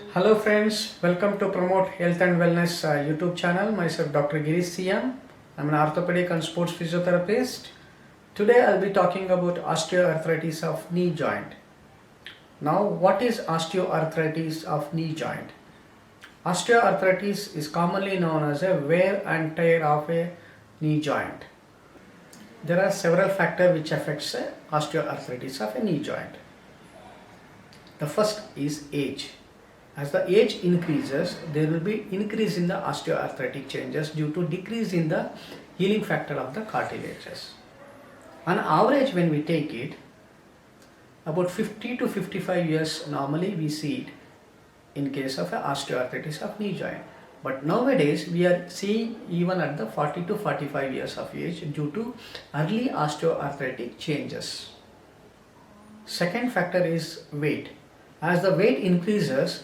Hello friends, welcome to Promote Health and Wellness YouTube channel. Myself Dr. Girish CM. I'm an orthopedic and sports physiotherapist. Today I'll be talking about osteoarthritis of knee joint. Now what is osteoarthritis of knee joint? Osteoarthritis is commonly known as a wear and tear of a knee joint. There are several factors which affects osteoarthritis of a knee joint. The first is age. As the age increases, there will be increase in the osteoarthritic changes due to decrease in the healing factor of the cartilages. On average, when we take it, about 50 to 55 years normally we see it in case of osteoarthritis of knee joint. But nowadays we are seeing even at the 40 to 45 years of age due to early osteoarthritic changes. Second factor is weight. As the weight increases,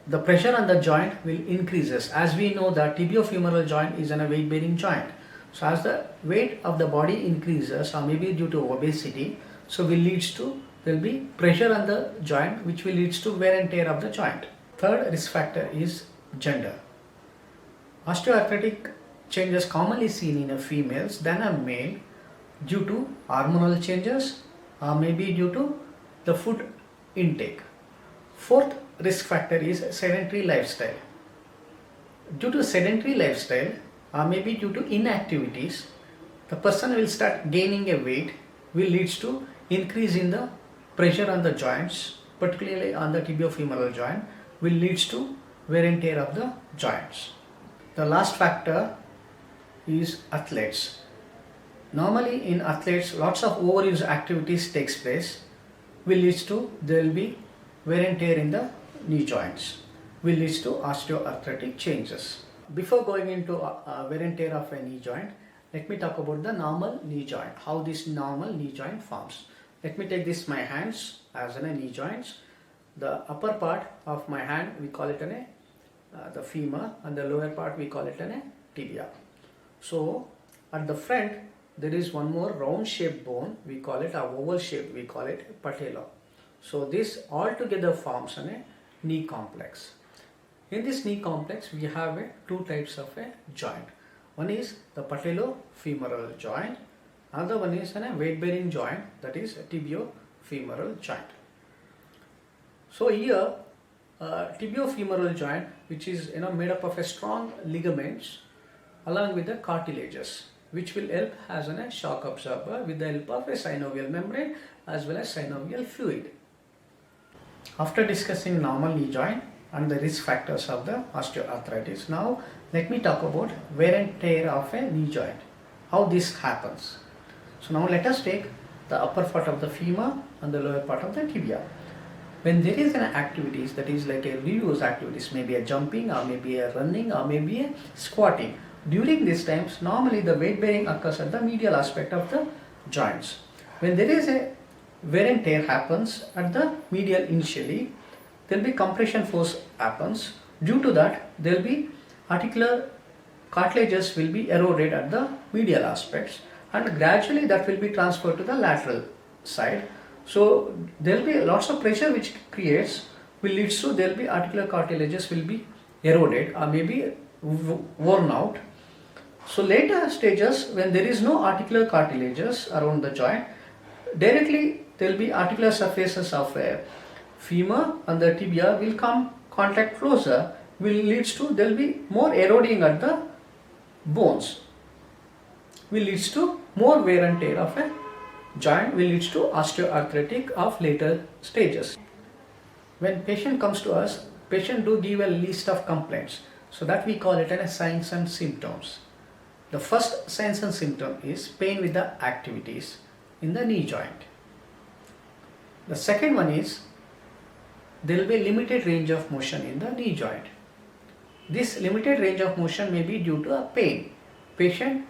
the pressure on the joint will increases. As we know that tibiofemoral joint is a weight bearing joint. So as the weight of the body increases, or maybe due to obesity, so there will be pressure on the joint which will leads to wear and tear of the joint. Third risk factor is gender. Osteoarthritic changes commonly seen in a females than a male due to hormonal changes or maybe due to the food intake. Fourth risk factor is sedentary lifestyle. Due to sedentary lifestyle or maybe due to inactivities, the person will start gaining a weight, will leads to increase in the pressure on the joints, particularly on the tibiofemoral joint, will leads to wear and tear of the joints. The last factor is athletes. Normally in athletes, lots of overuse activities takes place, will leads to there will be wear and tear in the knee joints, will lead to osteoarthritic changes. Before going into wear and tear of a knee joint, let me talk about the normal knee joint, how this normal knee joint forms. Let me take this my hands as a knee joints. The upper part of my hand we call it the femur, and the lower part we call it a tibia. So at the front there is one more round shaped bone, we call it a oval shaped, we call it patella. So this all together forms a knee complex. In this knee complex we have two types of a joint. One is the patellofemoral joint, another one is a weight bearing joint, that is a tibiofemoral joint. So here tibiofemoral joint, which is made up of a strong ligaments along with the cartilages, which will help as a shock absorber with the help of a synovial membrane as well as synovial fluid. After discussing normal knee joint and the risk factors of the osteoarthritis, now let me talk about wear and tear of a knee joint, how this happens. So now let us take the upper part of the femur and the lower part of the tibia. When there is an activities, that is like a reuse activities, maybe a jumping or maybe a running or maybe a squatting, during these times normally the weight bearing occurs at the medial aspect of the joints. When there is a wear and tear happens at the medial initially, there will be compression force happens. Due to that, there will be articular cartilages will be eroded at the medial aspects, and gradually that will be transferred to the lateral side. So there will be lots of pressure which creates, will lead to there will be articular cartilages will be eroded or maybe worn out. So later stages, when there is no articular cartilages around the joint, directly there will be articular surfaces of a femur and the tibia will come contact closer, will leads to there will be more eroding at the bones, will leads to more wear and tear of a joint, will leads to osteoarthritic of later stages. When patient comes to us, patient do give a list of complaints, so that we call it as signs and symptoms. The first signs and symptom is pain with the activities in the knee joint. The second one is there will be limited range of motion in the knee joint. This limited range of motion may be due to a pain. Patient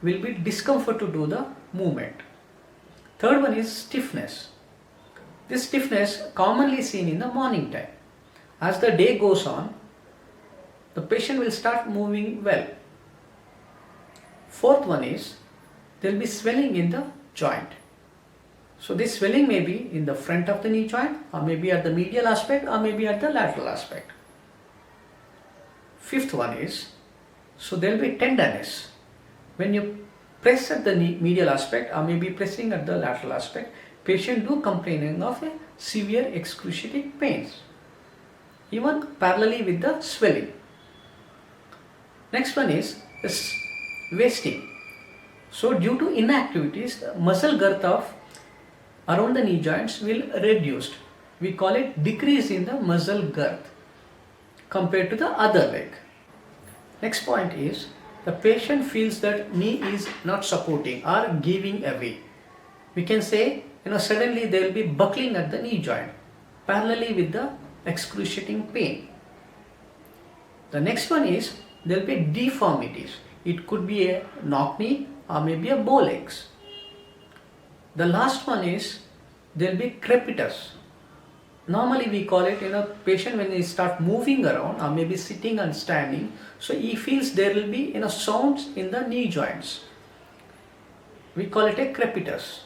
will be discomfort to do the movement. Third one is stiffness. This stiffness commonly seen in the morning time. As the day goes on, the patient will start moving well. Fourth one is there will be swelling in the joint. So this swelling may be in the front of the knee joint, or maybe at the medial aspect, or maybe at the lateral aspect. Fifth one is, so there will be tenderness. When you press at the medial aspect or maybe pressing at the lateral aspect, patient do complaining of a severe excruciating pains, even parallelly with the swelling. Next one is wasting. So due to inactivities, the muscle girth of around the knee joints will reduced. We call it decrease in the muscle girth compared to the other leg. Next point is, the patient feels that knee is not supporting or giving away. We can say, suddenly there will be buckling at the knee joint, parallelly with the excruciating pain. The next one is, there will be deformities. It could be a knock knee or maybe a bow legs. The last one is, there will be crepitus. Normally we call it, patient when he start moving around or maybe sitting and standing, so he feels there will be, sounds in the knee joints. We call it a crepitus.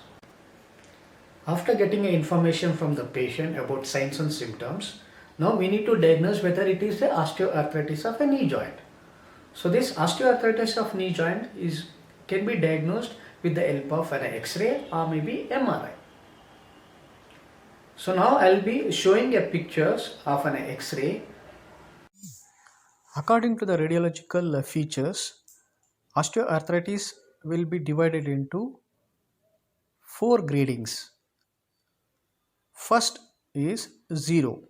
After getting information from the patient about signs and symptoms, now we need to diagnose whether it is the osteoarthritis of a knee joint. So this osteoarthritis of knee joint can be diagnosed with the help of an X-ray or maybe MRI. So now I will be showing a pictures of an X-ray. According to the radiological features, osteoarthritis will be divided into 4 gradings. First is 0.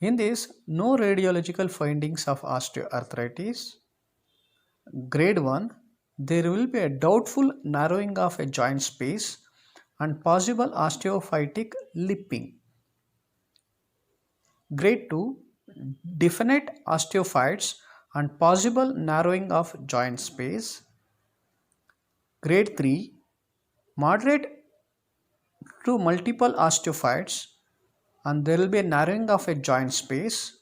In this, no radiological findings of osteoarthritis. Grade 1, there will be a doubtful narrowing of a joint space and possible osteophytic lipping. Grade 2, definite osteophytes and possible narrowing of joint space. Grade 3, moderate to multiple osteophytes and there will be a narrowing of a joint space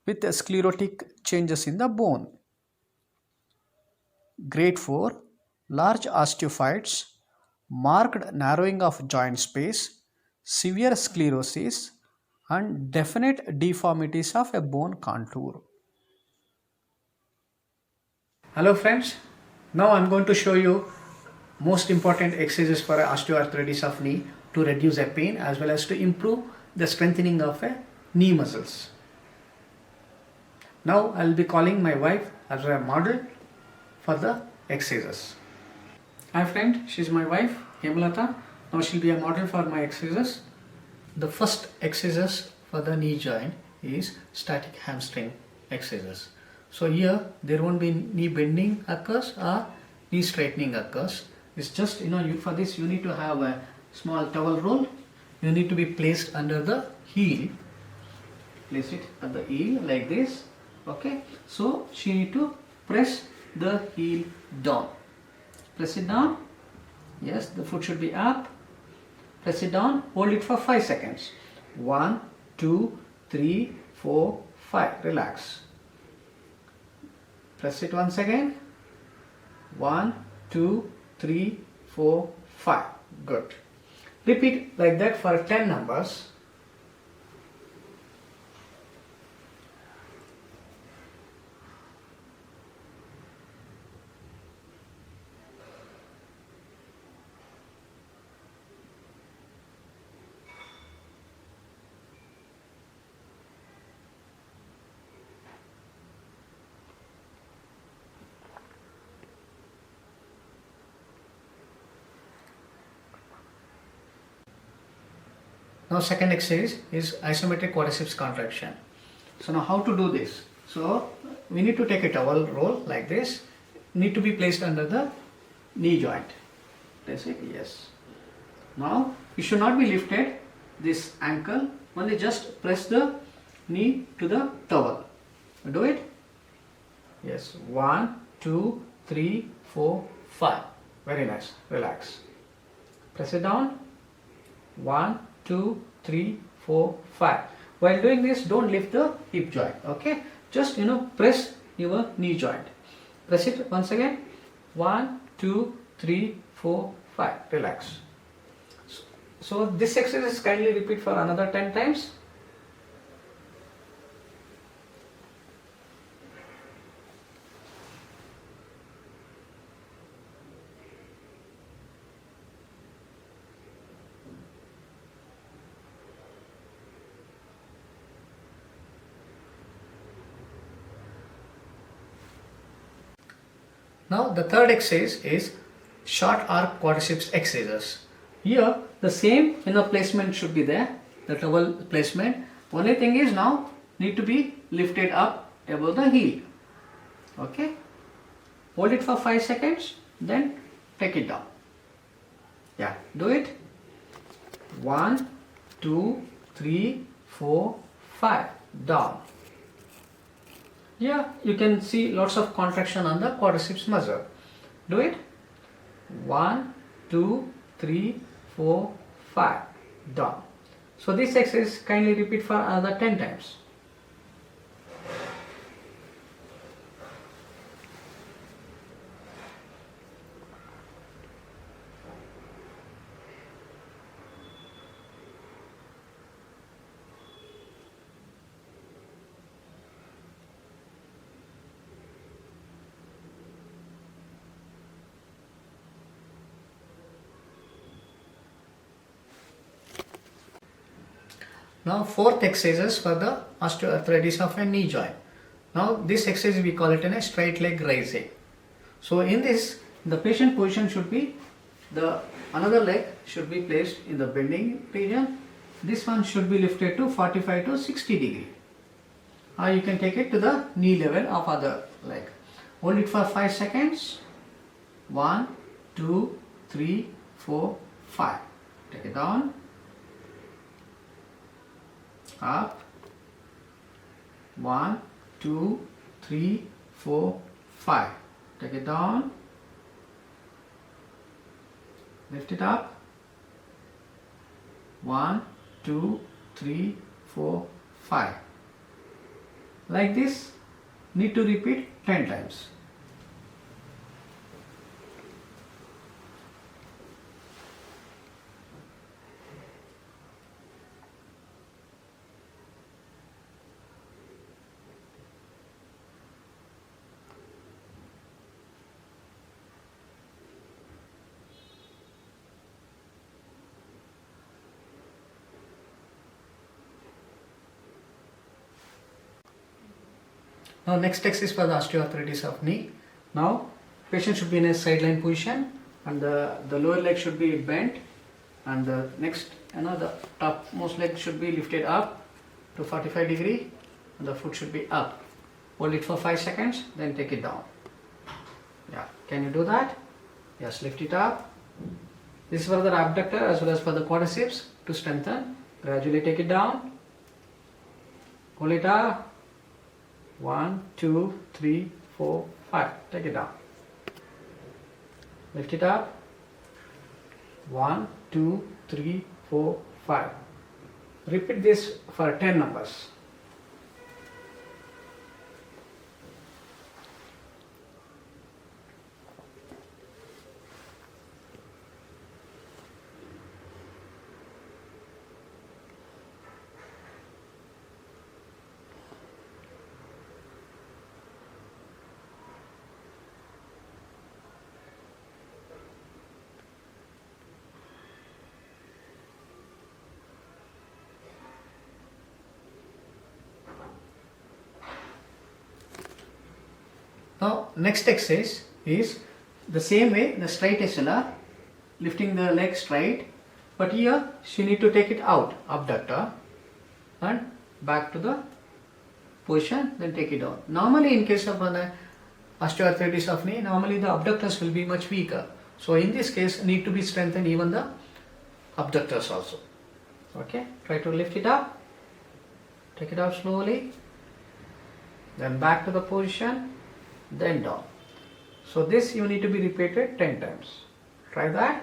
with sclerotic changes in the bone. Grade 4, large osteophytes, marked narrowing of joint space, severe sclerosis and definite deformities of a bone contour. Hello friends, now I am going to show you most important exercises for osteoarthritis of knee to reduce a pain as well as to improve the strengthening of a knee muscles. Now I will be calling my wife as a model for the exercises. Hi friend, she is my wife, Hemlata. Now she will be a model for my exercises. The first exercise for the knee joint is static hamstring exercises. So here there won't be knee bending occurs or knee straightening occurs. It's just, for this you need to have a small towel roll. You need to be placed under the heel. Place it at the heel like this. Okay. So she need to press the heel down. Press it down. Yes, the foot should be up. Press it down. Hold it for 5 seconds. 1, 2, 3, 4, 5. Relax. Press it once again. 1, 2, 3, 4, 5. Good. Repeat like that for 10 numbers. Now second exercise is isometric quadriceps contraction. So now how to do this? So we need to take a towel roll like this. Need to be placed under the knee joint. Place it, yes. Now you should not be lifted this ankle, only just press the knee to the towel. Do it. Yes, 1, 2, 3, 4, 5. Very nice. Relax. Press it down. 1, 2, 3, 4, 5. While doing this, don't lift the hip joint. Okay. Just press your knee joint. Press it once again. 1, 2, 3, 4, 5. Relax. So this exercise kindly repeat for another 10 times. Now the third exercise is short arc quadriceps exercises. Here the same placement should be there, the towel placement. Only thing is now need to be lifted up above the heel. Okay. Hold it for 5 seconds, then take it down. Yeah, do it. 1, 2, 3, 4, 5. Down. Yeah, you can see lots of contraction on the quadriceps muscle. Do it. 1, 2, 3, 4, 5. Down. So this exercise kindly repeat for another 10 times. Now fourth exercise for the osteoarthritis of a knee joint. Now this exercise we call it in a straight leg raising. So in this the patient position should be the another leg should be placed in the bending region. This one should be lifted to 45 to 60 degree. Or you can take it to the knee level of other leg. Hold it for 5 seconds. 1, 2, 3, 4, 5. Take it down. Up. 1, 2, 3, 4, 5. Take it down. Lift it up. 1, 2, 3, 4, 5. Like this, need to repeat 10 times. Now next exercise for the osteoarthritis of knee. Now patient should be in a sideline position and the lower leg should be bent and the next the topmost leg should be lifted up to 45 degree and the foot should be up. Hold it for 5 seconds, then take it down. Yeah, can you do that? Yes, lift it up. This is for the abductor as well as for the quadriceps to strengthen. Gradually take it down. Hold it up. 1, 2, 3, 4, 5. Take it down. Lift it up. 1, 2, 3, 4, 5. Repeat this for 10 numbers. Now next exercise is the same way, the straight SLR, lifting the leg straight, but here she need to take it out, abductor, and back to the position, then take it down. Normally in case of an osteoarthritis of knee, normally the abductors will be much weaker. So in this case need to be strengthened even the abductors also. Okay, try to lift it up, take it out slowly, then back to the position, then down. So this you need to be repeated 10 times. Try that.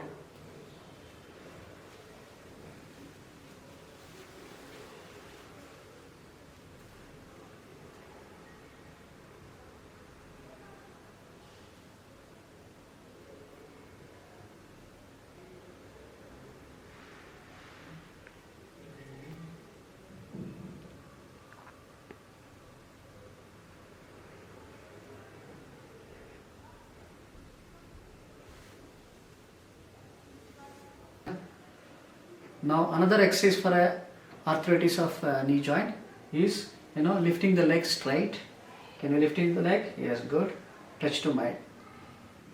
Now another exercise for arthritis of knee joint is lifting the leg straight. Can you lift the leg? Yes, good. Touch to my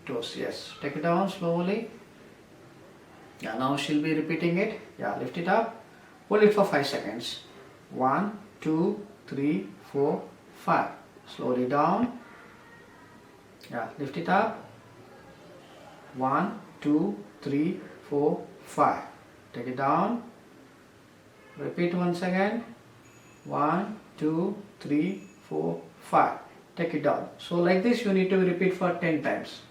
toes. Yes, take it down slowly. Yeah, now she'll be repeating it. Yeah, lift it up. Hold it for 5 seconds. 1, 2, 3, 4, 5. Slowly down. Yeah, lift it up. 1, 2, 3, 4, 5. Take it down. Repeat once again. 1, 2, 3, 4, 5. Take it down. So like this you need to repeat for 10 times.